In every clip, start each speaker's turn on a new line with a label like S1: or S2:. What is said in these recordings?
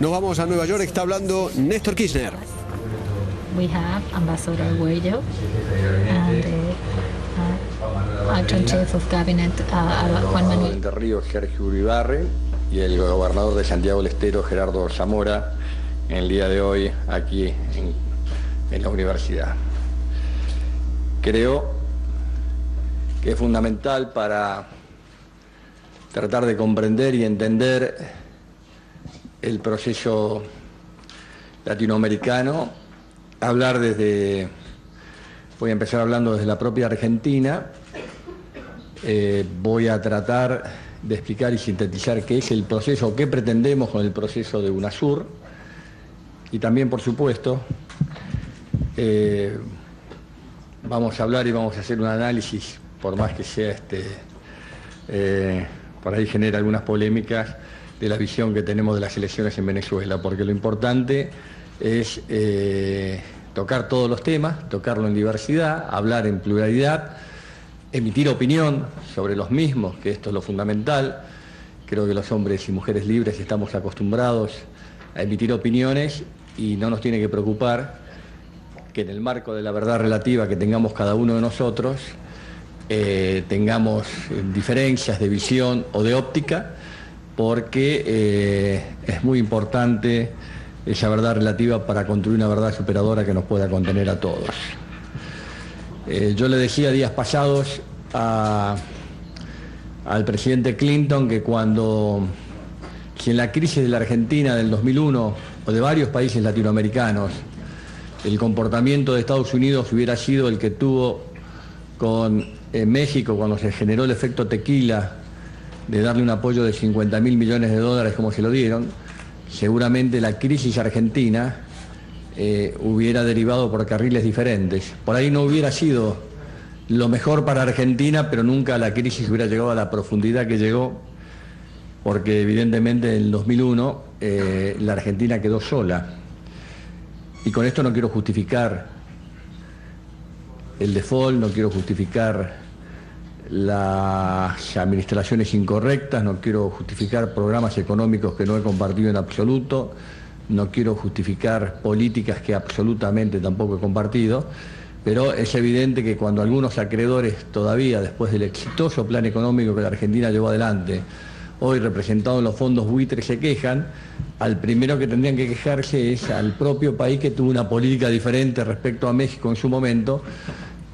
S1: Nos vamos a Nueva York, está hablando Néstor Kirchner.
S2: We have Ambassador Guaidó and Acting Chief of Cabinet Juan Manuel
S3: Entre Ríos, Sergio Uribarri, y el gobernador de Santiago del Estero, Gerardo Zamora, en el día de hoy aquí en la universidad. Creo que es fundamental para tratar de comprender y entender el proceso latinoamericano, hablar voy a empezar hablando desde la propia Argentina, voy a tratar de explicar y sintetizar qué es el proceso, qué pretendemos con el proceso de UNASUR, y también, por supuesto, vamos a hablar y vamos a hacer un análisis, por más que sea por ahí genera algunas polémicas, de la visión que tenemos de las elecciones en Venezuela, porque lo importante es tocar todos los temas, tocarlo en diversidad, hablar en pluralidad, emitir opinión sobre los mismos, que esto es lo fundamental. Creo que los hombres y mujeres libres estamos acostumbrados a emitir opiniones y no nos tiene que preocupar que en el marco de la verdad relativa que tengamos cada uno de nosotros, tengamos diferencias de visión o de óptica, porque es muy importante esa verdad relativa para construir una verdad superadora que nos pueda contener a todos. Yo le decía días pasados al presidente Clinton que si en la crisis de la Argentina del 2001 o de varios países latinoamericanos el comportamiento de Estados Unidos hubiera sido el que tuvo con México cuando se generó el efecto tequila, de darle un apoyo de 50.000 millones de dólares como se lo dieron, seguramente la crisis argentina hubiera derivado por carriles diferentes. Por ahí no hubiera sido lo mejor para Argentina, pero nunca la crisis hubiera llegado a la profundidad que llegó, porque evidentemente en el 2001 la Argentina quedó sola. Y con esto no quiero justificar el default, no quiero justificar las administraciones incorrectas, no quiero justificar programas económicos que no he compartido en absoluto, no quiero justificar políticas que absolutamente tampoco he compartido, pero es evidente que cuando algunos acreedores todavía, después del exitoso plan económico que la Argentina llevó adelante, hoy representados en los fondos buitres, se quejan, al primero que tendrían que quejarse es al propio país que tuvo una política diferente respecto a México en su momento,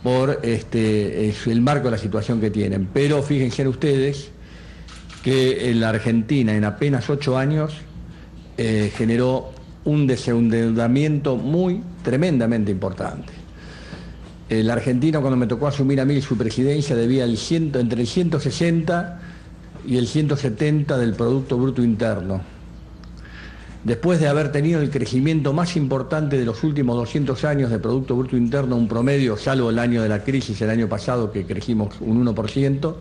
S3: por el marco de la situación que tienen. Pero fíjense ustedes que en la Argentina en apenas 8 años generó un desendeudamiento tremendamente importante. La Argentina, cuando me tocó asumir a mí su presidencia, debía entre el 160 y el 170 del Producto Bruto Interno. Después de haber tenido el crecimiento más importante de los últimos 200 años de Producto Bruto Interno, un promedio, salvo el año de la crisis, el año pasado que crecimos un 1%,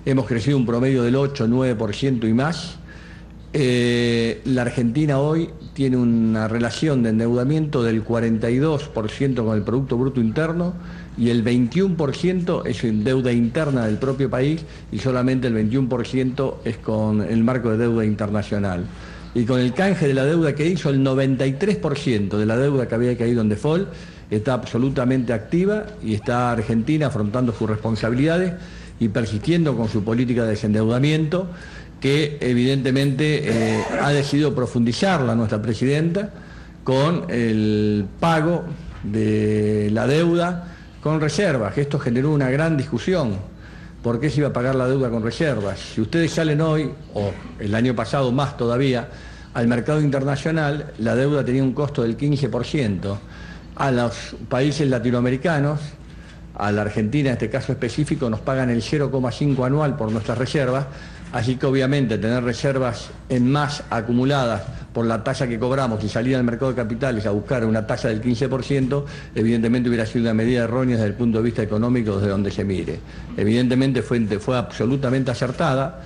S3: hemos crecido un promedio del 8, 9% y más. La Argentina hoy tiene una relación de endeudamiento del 42% con el Producto Bruto Interno y el 21% es en deuda interna del propio país y solamente el 21% es con el marco de deuda internacional. Y con el canje de la deuda que hizo, el 93% de la deuda que había caído en default está absolutamente activa y está Argentina afrontando sus responsabilidades y persistiendo con su política de desendeudamiento, que evidentemente ha decidido profundizarla nuestra presidenta con el pago de la deuda con reservas, que esto generó una gran discusión. ¿Por qué se iba a pagar la deuda con reservas? Si ustedes salen hoy, o el año pasado más todavía, al mercado internacional, la deuda tenía un costo del 15%. A los países latinoamericanos, a la Argentina en este caso específico, nos pagan el 0,5 anual por nuestras reservas, así que obviamente tener reservas en más acumuladas por la tasa que cobramos y salir al mercado de capitales a buscar una tasa del 15%, evidentemente hubiera sido una medida errónea desde el punto de vista económico, desde donde se mire. Evidentemente fue absolutamente acertada.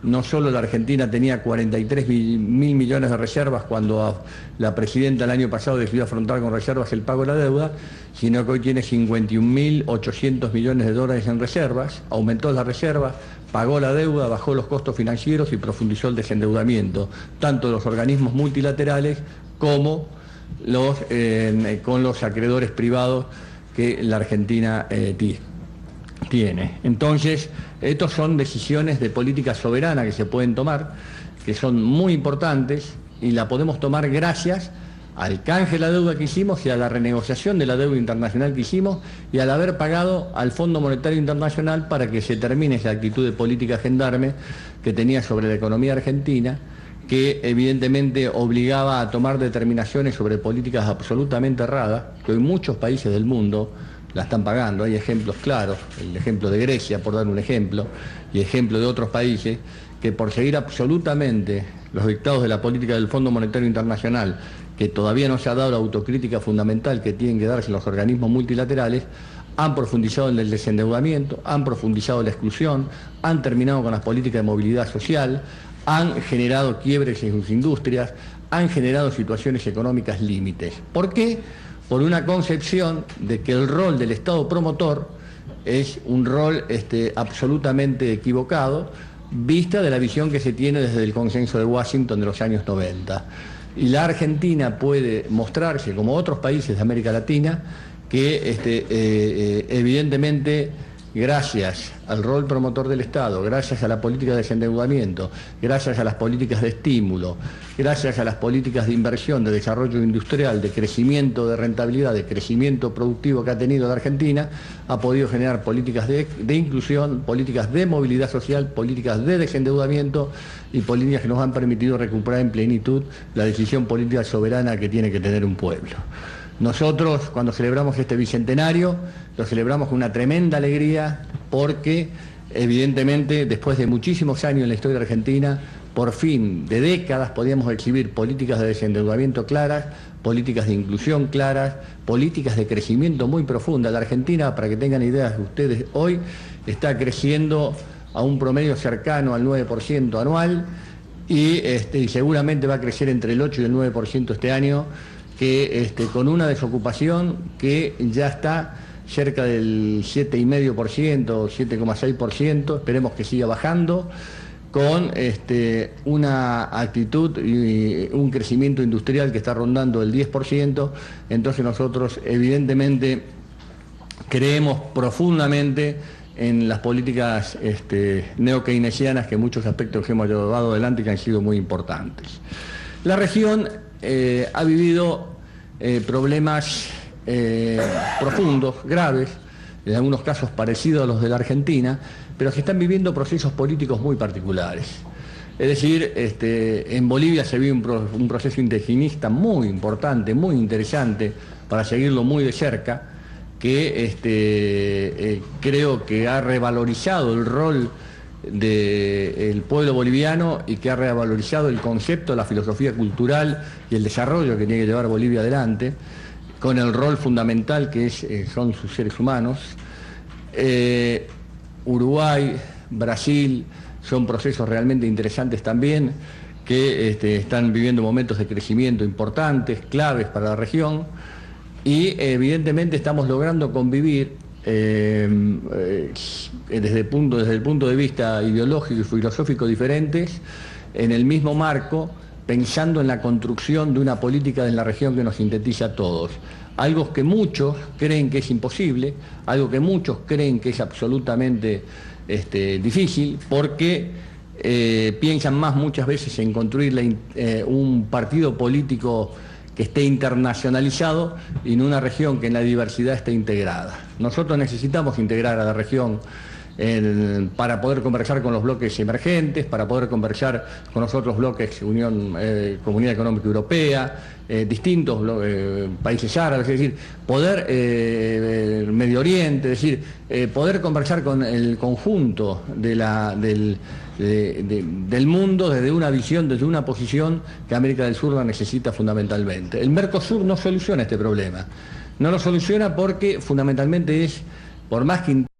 S3: No solo la Argentina tenía 43.000 millones de reservas cuando la presidenta el año pasado decidió afrontar con reservas el pago de la deuda, sino que hoy tiene 51.800 millones de dólares en reservas, aumentó las reservas, pagó la deuda, bajó los costos financieros y profundizó el desendeudamiento, tanto de los organismos multilaterales como con los acreedores privados que la Argentina tiene. Entonces, estas son decisiones de política soberana que se pueden tomar, que son muy importantes, y la podemos tomar gracias al canje de la deuda que hicimos y a la renegociación de la deuda internacional que hicimos y al haber pagado al Fondo Monetario Internacional para que se termine esa actitud de política gendarme que tenía sobre la economía argentina, que evidentemente obligaba a tomar determinaciones sobre políticas absolutamente erradas, que hoy muchos países del mundo la están pagando. Hay ejemplos claros, el ejemplo de Grecia, por dar un ejemplo, y ejemplo de otros países, que por seguir absolutamente los dictados de la política del Fondo Monetario Internacional, que todavía no se ha dado la autocrítica fundamental que tienen que darse los organismos multilaterales, han profundizado en el desendeudamiento, han profundizado en la exclusión, han terminado con las políticas de movilidad social, han generado quiebres en sus industrias, han generado situaciones económicas límites. ¿Por qué? Por una concepción de que el rol del Estado promotor es un rol absolutamente equivocado, vista de la visión que se tiene desde el consenso de Washington de los años 90. Y la Argentina puede mostrarse, como otros países de América Latina, que evidentemente, gracias al rol promotor del Estado, gracias a la política de desendeudamiento, gracias a las políticas de estímulo, gracias a las políticas de inversión, de desarrollo industrial, de crecimiento de rentabilidad, de crecimiento productivo que ha tenido la Argentina, ha podido generar políticas de inclusión, políticas de movilidad social, políticas de desendeudamiento y políticas que nos han permitido recuperar en plenitud la decisión política soberana que tiene que tener un pueblo. Nosotros, cuando celebramos este bicentenario, lo celebramos con una tremenda alegría porque, evidentemente, después de muchísimos años en la historia argentina, por fin, de décadas, podíamos exhibir políticas de desendeudamiento claras, políticas de inclusión claras, políticas de crecimiento muy profunda. La Argentina, para que tengan ideas ustedes, hoy está creciendo a un promedio cercano al 9% anual y seguramente va a crecer entre el 8 y el 9% este año, con una desocupación que ya está cerca del 7,5%, 7,6%, esperemos que siga bajando, con una actitud y un crecimiento industrial que está rondando el 10%, entonces nosotros evidentemente creemos profundamente en las políticas neo-keynesianas que en muchos aspectos que hemos llevado adelante y que han sido muy importantes. La región ha vivido problemas profundos, graves, en algunos casos parecidos a los de la Argentina, pero que están viviendo procesos políticos muy particulares. Es decir, en Bolivia se vive un proceso indigenista muy importante, muy interesante, para seguirlo muy de cerca, que creo que ha revalorizado el rol del pueblo boliviano y que ha revalorizado el concepto, la filosofía cultural y el desarrollo que tiene que llevar Bolivia adelante, con el rol fundamental que son sus seres humanos. Uruguay, Brasil, son procesos realmente interesantes también, que están viviendo momentos de crecimiento importantes, claves para la región, y evidentemente estamos logrando convivir desde el punto de vista ideológico y filosófico diferentes, en el mismo marco, pensando en la construcción de una política en la región que nos sintetiza a todos. Algo que muchos creen que es imposible, algo que muchos creen que es absolutamente difícil, porque piensan más muchas veces en construir un partido político que esté internacionalizado y en una región que en la diversidad esté integrada. Nosotros necesitamos integrar a la región para poder conversar con los bloques emergentes, para poder conversar con los otros bloques, Comunidad Económica Europea, distintos países árabes, es decir, poder, Medio Oriente, es decir, poder conversar con el conjunto del mundo desde una visión, desde una posición que América del Sur la necesita fundamentalmente. El Mercosur no soluciona este problema, no lo soluciona porque fundamentalmente por más que